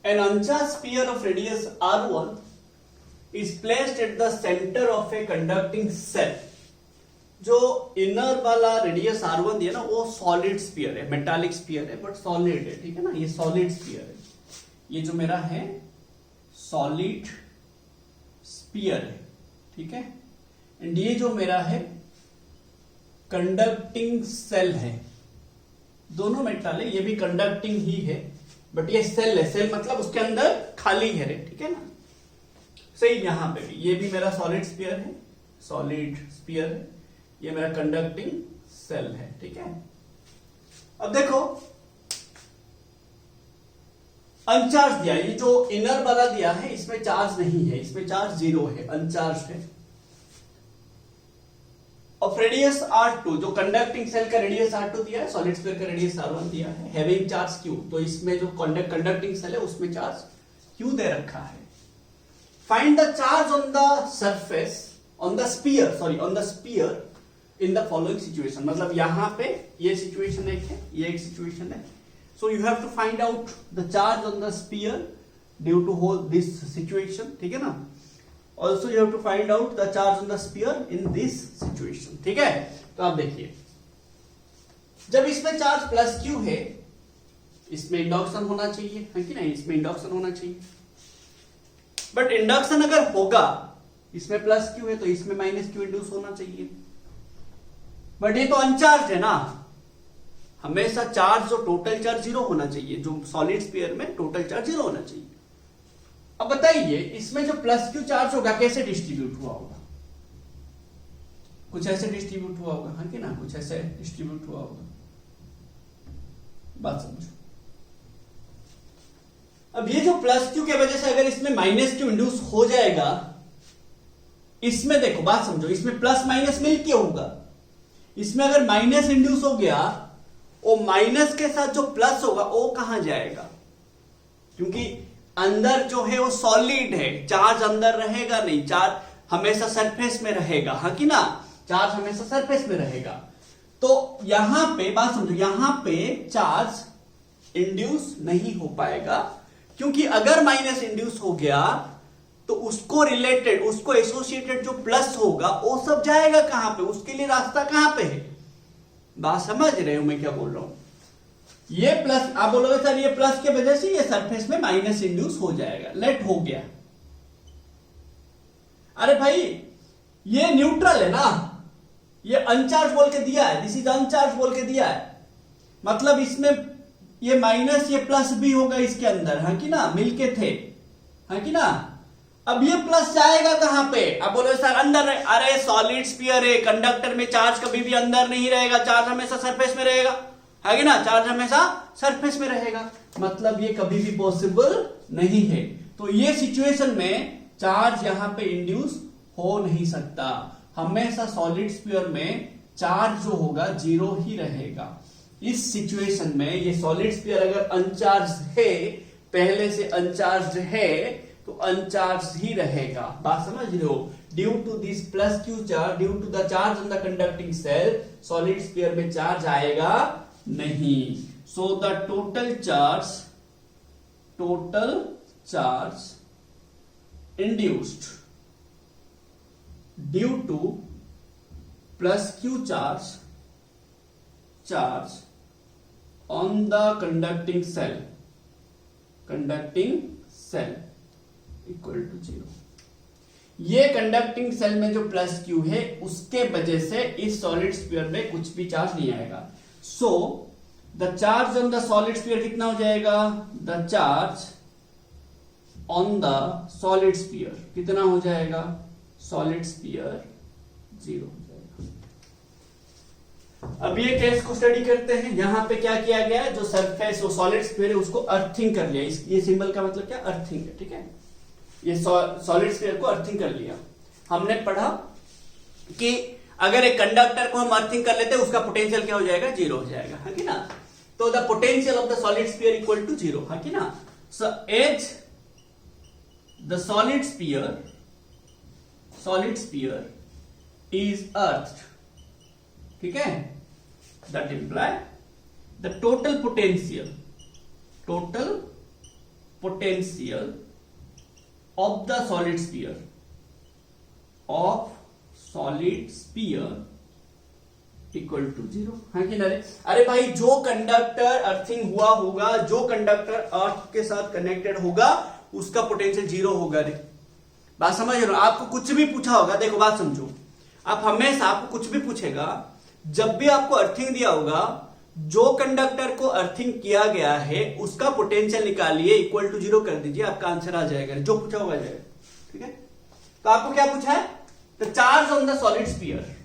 An uncharged sphere of radius r1 is placed at the center of a conducting cell. जो inner वाला radius r1 दिया ना वो solid sphere है, metallic sphere है but solid है, ठीक है ना, ये सॉलिड स्फीयर है, ये जो मेरा है सॉलिड स्फीयर है, ठीक है। एंड ये जो मेरा है कंडक्टिंग सेल है, दोनों मेटल है, ये भी कंडक्टिंग ही है बट ये सेल है, सेल मतलब उसके अंदर खाली है, ठीक है ना। सही, यहां पे भी ये भी मेरा सॉलिड स्फीयर है, सॉलिड स्फीयर है, ये मेरा कंडक्टिंग सेल है, ठीक है। अब देखो अनचार्ज दिया, ये जो इनर वाला दिया है इसमें चार्ज नहीं है, इसमें चार्ज 0 है, अनचार्ज है। ऑफ रेडियस r2, जो कंडक्टिंग सेल का रेडियस r2 दिया है, सॉलिड स्फीयर का रेडियस r1 दिया है, हैविंग चार्ज q, तो इसमें जो कंडक्टिंग सेल है उसमें चार्ज q दे रखा है। Find the charge on the surface, on the sphere in the following situation, मतलब यहां पे ये सिचुएशन एक है, ये एक सिचुएशन है, so you have to find out the charge on the sphere due to whole this situation, ठीक है ना। Also you have to find out the charge on the sphere in this situation, ठीक है। तो आप देखिए, जब इसमें चार्ज प्लस क्यू है, इसमें इंडक्शन होना चाहिए, है कि नहीं, इसमें इंडक्शन होना चाहिए, बट इंडक्शन अगर होगा, इसमें प्लस क्यू है तो इसमें माइनस क्यू इंड्यूस होना चाहिए, बट ये तो अनचार्ज है ना, हमेशा चार्ज, जो टोटल चार्ज 0 होना चाहिए, जो सॉलिड स्फीयर में टोटल चार्ज 0 होना चाहिए। अब बताइए इसमें जो प्लस क्यू चार्ज होगा कैसे डिस्ट्रीब्यूट हुआ होगा, कुछ ऐसे डिस्ट्रीब्यूट हुआ होगा, हाँ कि ना, कुछ ऐसे डिस्ट्रीब्यूट हुआ होगा, बात समझो। अब ये जो प्लस क्यू के वजह से अगर इसमें माइनस क्यू इंड्यूस हो जाएगा, इसमें देखो बात समझो, इसमें प्लस माइनस मिलके होगा, इसमें अगर माइनस इंड्यूस हो गया, वो माइनस के साथ जो प्लस होगा वो कहां जाएगा, क्योंकि अंदर जो है वो सॉलिड है, चार्ज अंदर रहेगा नहीं, चार्ज हमेशा सरफेस में रहेगा, हाँ कि ना, चार्ज हमेशा सरफेस में रहेगा। तो यहां पे बात समझो, यहां पे चार्ज इंड्यूस नहीं हो पाएगा, क्योंकि अगर माइनस इंड्यूस हो गया तो उसको रिलेटेड, उसको एसोसिएटेड जो प्लस होगा वो सब जाएगा कहां पे, उसके लिए रास्ता कहां पे है, बात समझ रहे हो मैं क्या बोल रहा हूं। ये प्लस, आप बोलोगे सर ये प्लस के वजह से ये सरफेस में माइनस इंड्यूस हो जाएगा, लेट हो गया, अरे भाई ये न्यूट्रल है ना, ये अनचार्ज बोल के दिया है, दिस इज अनचार्ज बोल के दिया है, मतलब इसमें ये माइनस ये प्लस भी होगा इसके अंदर, हाँ कि ना, मिलके थे, हाँ कि ना। अब ये प्लस जाएगा कहां पे, अब बोलो सर अंदर, अरे सॉलिड स्फीयर है, कंडक्टर में चार्ज कभी भी अंदर नहीं रहेगा, चार्ज हमेशा सरफेस में रहेगा, है कि ना, चार्ज हमेशा सरफेस में रहेगा, मतलब ये कभी भी पॉसिबल नहीं है। तो ये सिचुएशन में चार्ज यहां पे इंड्यूस हो नहीं सकता, हमेशा सॉलिड स्फीयर में चार्ज जो होगा 0 ही रहेगा। इस सिचुएशन में ये सॉलिड स्फीयर अगर अनचार्ज है, पहले से अनचार्ज है, तो अनचार्ज ही रहेगा, बात समझ रहे हो। Due to this plus q charge, due to the charge on the conducting shell, solid sphere में चार्ज आएगा नहीं। So the total charge induced due to plus q charge on the conducting shell equal to 0। ये conducting cell में जो plus Q है उसके वजह से इस सॉलिड स्फीयर में कुछ भी चार्ज नहीं आएगा। So the charge on the solid sphere कितना हो जाएगा, the charge on the solid sphere कितना हो जाएगा, सॉलिड स्फीयर 0 हो जाएगा। अब ये केस को स्टडी करते हैं। यहां पे क्या किया गया है, जो सरफेस वो सॉलिड स्फीयर है उसको अर्थिंग कर लिया, ये सिंबल का मतलब क्या, अर्थिंग है, ठीक है। ये सॉलिड स्फीयर को अर्थिंग कर लिया। हमने पढ़ा कि अगर एक कंडक्टर को हम अर्थिंग कर लेते हैं उसका पोटेंशियल क्या हो जाएगा, 0 हो जाएगा, है कि ना। तो the potential of the solid sphere equal to 0, है कि ना। So as the solid sphere is earthed, ठीक है, that imply the total potential of the solid sphere equal to 0, हाँ कि नहीं? अरे भाई, जो कंडक्टर अर्थिंग हुआ होगा, जो कंडक्टर अर्थ के साथ कनेक्टेड होगा, उसका पोटेंशियल 0 होगा रे। बात समझ रहे हो? आपको कुछ भी पूछा होगा, देखो बात समझो, आप हमेशा, आपको कुछ भी पूछेगा, जब भी आपको अर्थिंग दिया होगा, जो कंडक्टर को अर्थिंग किया गया है उसका पोटेंशियल निकालिए, इक्वल टू 0 कर दीजिए, आपका आंसर आ जाएगा, जो पूछा होगा जाएगा। ठीक है, तो आपको क्या पूछा है? The charge on the solid sphere,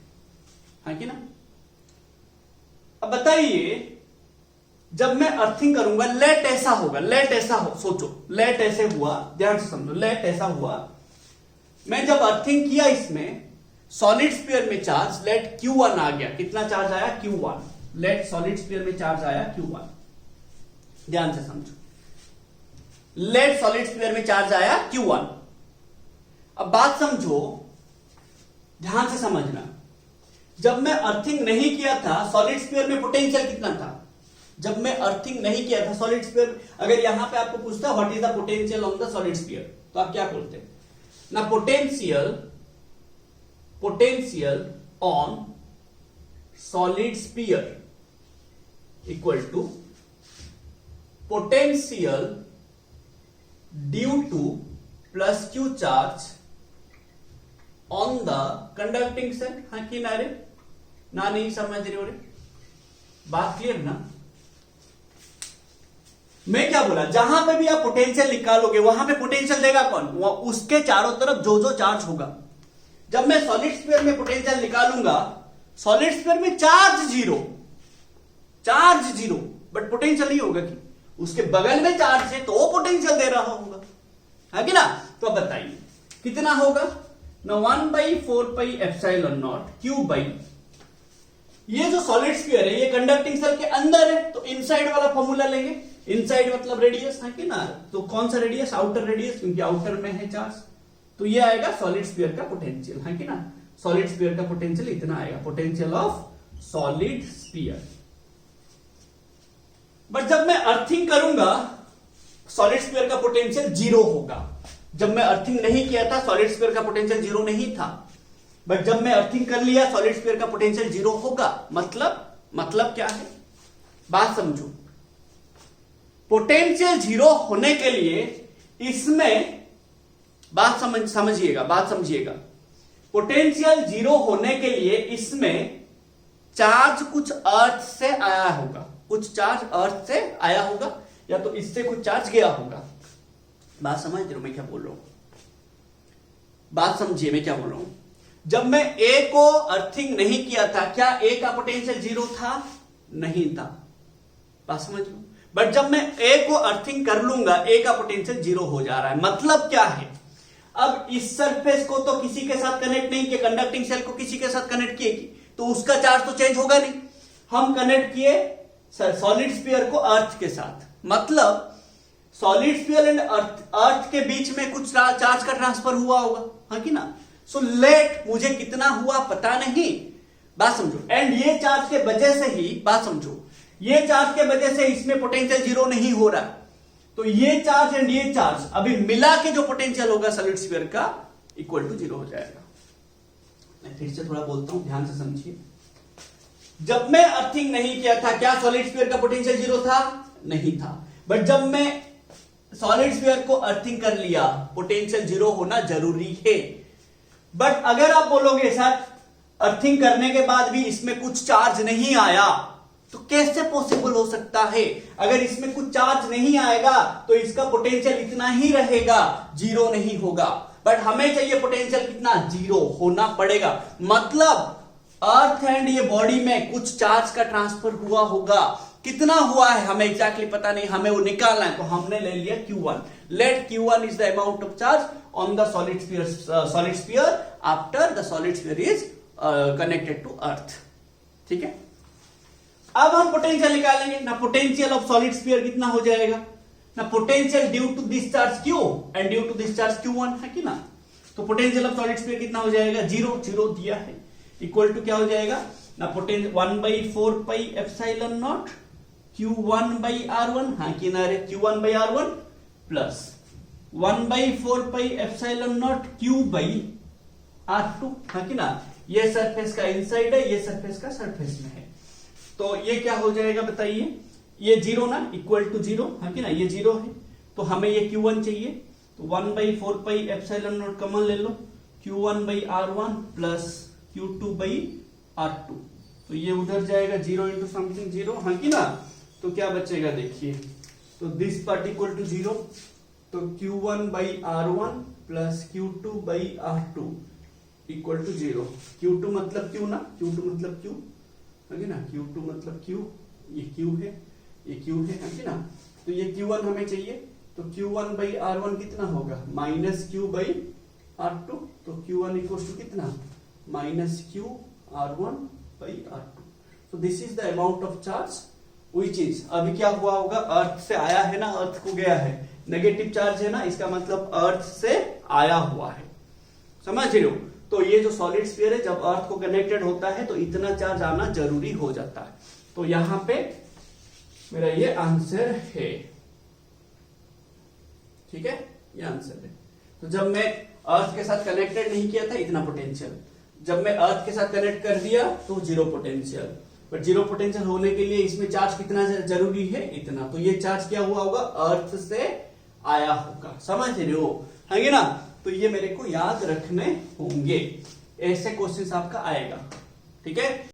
हाँ कि ना? अब बताइए, जब मैं अर्थिंग करूंगा, लेट ऐसा होगा, लेट ऐसा हो, सोचो, लेट ऐसे हुआ, ध्यान से समझो, लेट ऐसा हुआ, मैं जब अर्थिंग किया इसमें, सॉलिड स्फीयर में चार्ज लेट Q1 आ गया, कितना चार्ज आया? Q1, लेट सॉलिड स्फीयर में चार्ज आया Q1, ध्यान से समझो, लेट सॉलिड स्फीयर में चार्ज आया Q1। अब बात समझो, ध्यान से समझना, जब मैं अर्थिंग नहीं किया था, सॉलिड स्फीयर में पोटेंशियल कितना था? जब मैं अर्थिंग नहीं किया था सॉलिड स्फीयर, अगर यहां पे आपको पूछता what is the potential on the solid sphere, तो आप क्या बोलते हैं ना? Potential on solid sphere equal to potential due to plus q charge on the conducting shell, हाँ कि ना रे? ना नहीं समझ रहे हो रे? बात क्लियर ना? मैं क्या बोला, जहां पे भी आप पोटेंशियल निकालोगे वहां पे पोटेंशियल देगा कौन? उसके चारों तरफ जो जो चार्ज होगा। जब मैं सॉलिड स्फीयर में पोटेंशियल निकालूंगा, सॉलिड स्फीयर में चार्ज जीरो, बट पोटेंशियल नहीं होगा कि उसके बगल में चार्ज है तो वो पोटेंशियल दे रहा होगा, है कि ना? तो अब बताइए कितना होगा ना? 1/4πε0 क्यू बाई, ये जो सॉलिड स्फीयर है ये कंडक्टिंग सेल के अंदर है, तो इनसाइड वाला फॉर्मूला लेंगे, इनसाइड मतलब रेडियस, है कि ना? तो कौन सा रेडियस? आउटर रेडियस, क्योंकि आउटर में है चार्ज, तो ये आएगा सॉलिड स्फीयर का पोटेंशियल, है कि ना? सॉलिड स्फीयर का पोटेंशियल इतना आएगा, potential of solid sphere. But जब मैं अर्थिंग करूंगा, सॉलिड स्फीयर का पोटेंशियल 0 होगा। जब मैं अर्थिंग नहीं किया था, सॉलिड स्फीयर का पोटेंशियल 0 नहीं था, बट जब मैं अर्थिंग कर लिया, सॉलिड स्फीयर का पोटेंशियल 0 होगा। मतलब क्या है? बात समझो, पोटेंशियल 0 होने के लिए इसमें, बात समझिएगा, पोटेंशियल 0 होने के लिए इसमें चार्ज कुछ अर्थ से आया होगा, कुछ चार्ज अर्थ से आया होगा, या तो इससे कुछ चार्ज गया होगा। बात समझ रहे हो मैं क्या बोल रहा हूं? बात समझिए मैं क्या बोल रहा हूं। जब मैं ए को अर्थिंग नहीं किया था, क्या ए का पोटेंशियल 0 था? नहीं था। बात समझ लो। बट जब मैं ए को अर्थिंग कर लूंगा, ए का पोटेंशियल 0 हो जा रहा है। मतलब क्या है? अब इस सरफेस को तो किसी के साथ कनेक्ट नहीं किया, कंडक्टिंग सेल को किसी के साथ कनेक्ट किए, तो उसका चार्ज तो चेंज होगा नहीं। हम कनेक्ट किए सॉलिड स्फीयर को अर्थ के साथ, मतलब सॉलिड स्फीयर एंड अर्थ के बीच में कुछ चार्ज का ट्रांसफर हुआ होगा, हाँ कि ना? सो लेट मुझे कितना हुआ पता नहीं। बात समझो। एंड ये चार्ज के वजह से ही, बात समझो, ये चार्ज के वजह से इसमें पोटेंशियल 0 नहीं हो रहा, तो ये चार्ज एंड ये चार्ज अभी मिला के जो पोटेंशियल होगा सॉलिड स्फीयर का इक्वल टू 0 हो जाएगा। मैं फिर से थोड़ा बोलता हूं, ध्यान से समझिए। जब मैं अर्थिंग नहीं किया था, क्या सॉलिड स्फीयर का पोटेंशियल 0 था? नहीं था। बट जब मैं सॉलिड स्फीयर को अर्थिंग कर लिया, पोटेंशियल 0 होना जरूरी है। बट अगर आप बोलोगे सर अर्थिंग करने के बाद भी इसमें कुछ चार्ज नहीं आया, तो कैसे पॉसिबल हो सकता है? अगर इसमें कुछ चार्ज नहीं आएगा तो इसका पोटेंशियल इतना ही रहेगा, 0 नहीं होगा। बट हमें चाहिए पोटेंशियल कितना? 0 होना पड़ेगा। मतलब अर्थ एंड ये बॉडी में कुछ चार्ज का ट्रांसफर हुआ होगा। कितना हुआ है हमें एग्जैक्टली पता नहीं, हमें वो निकालना है, तो हमने ले लिया Q1। Let Q1 is the amount of charge on the solid sphere after the solid sphere is connected to earth. ठीक है, अब हम पोटेंशियल निकालेंगे ना। पोटेंशियल ऑफ सॉलिड स्फीयर कितना हो जाएगा ना? Potential due to this charge Q and due to this charge Q1, है कि ना? तो पोटेंशियल ऑफ सॉलिड स्फीयर कितना हो जाएगा? 0 दिया है, इक्वल टू क्या हो जाएगा ना? पोटेंशियल 1/4πε0 Q1/R1, हाँ कि ना रे? Q1/R1 प्लस 1/4πε0 Q/R2, हाँ कि ना। ये सरफेस का इनसाइड है, ये सरफेस का सरफेस में है, तो ये क्या हो जाएगा बताइए, ये 0 ना, इक्वल टू 0, हाँ कि ना, ये 0 है, तो हमें ये Q1 चाहिए, तो 1/4πε0 कॉमन ले लो, Q1/R1 प्लस Q2/R2, तो ये उधर जाएगा 0 इंटू समथिंग 0, हाँ कि ना। तो क्या बचेगा देखिए, तो दिस पार्ट इक्वल टू 0, तो Q1/R1 plus Q2/R2 equal to 0। Q2 मतलब Q ना, Q2 मतलब Q, है कि ना, Q2 मतलब Q, ये Q है, ये Q है कि ना। तो ये Q1 हमें चाहिए, तो Q1/R1 कितना होगा, माइनस Q/R2, तो Q1 इक्वल टू कितना, माइनस Q/R1/R2। तो this is the amount of charge which is, अभी क्या हुआ होगा, अर्थ से आया है ना, अर्थ को गया है, नेगेटिव चार्ज है ना, इसका मतलब अर्थ से आया हुआ है, समझ रहे हो। तो ये जो सॉलिड स्फीयर है, जब अर्थ को कनेक्टेड होता है तो इतना चार्ज आना जरूरी हो जाता है। तो यहां पे मेरा ये आंसर है, ठीक है, ये आंसर है। तो जब मैं अर्थ के साथ कनेक्टेड नहीं किया था इतना पोटेंशियल, जब मैं अर्थ के साथ कनेक्ट कर दिया तो 0 पोटेंशियल, बट 0 पोटेंशियल होने के लिए इसमें चार्ज कितना जरूरी है, इतना। तो ये चार्ज क्या हुआ होगा, अर्थ से आया होगा, समझ रहे हो, है ना। तो ये मेरे को याद रखने होंगे, ऐसे क्वेश्चन आपका आएगा, ठीक है।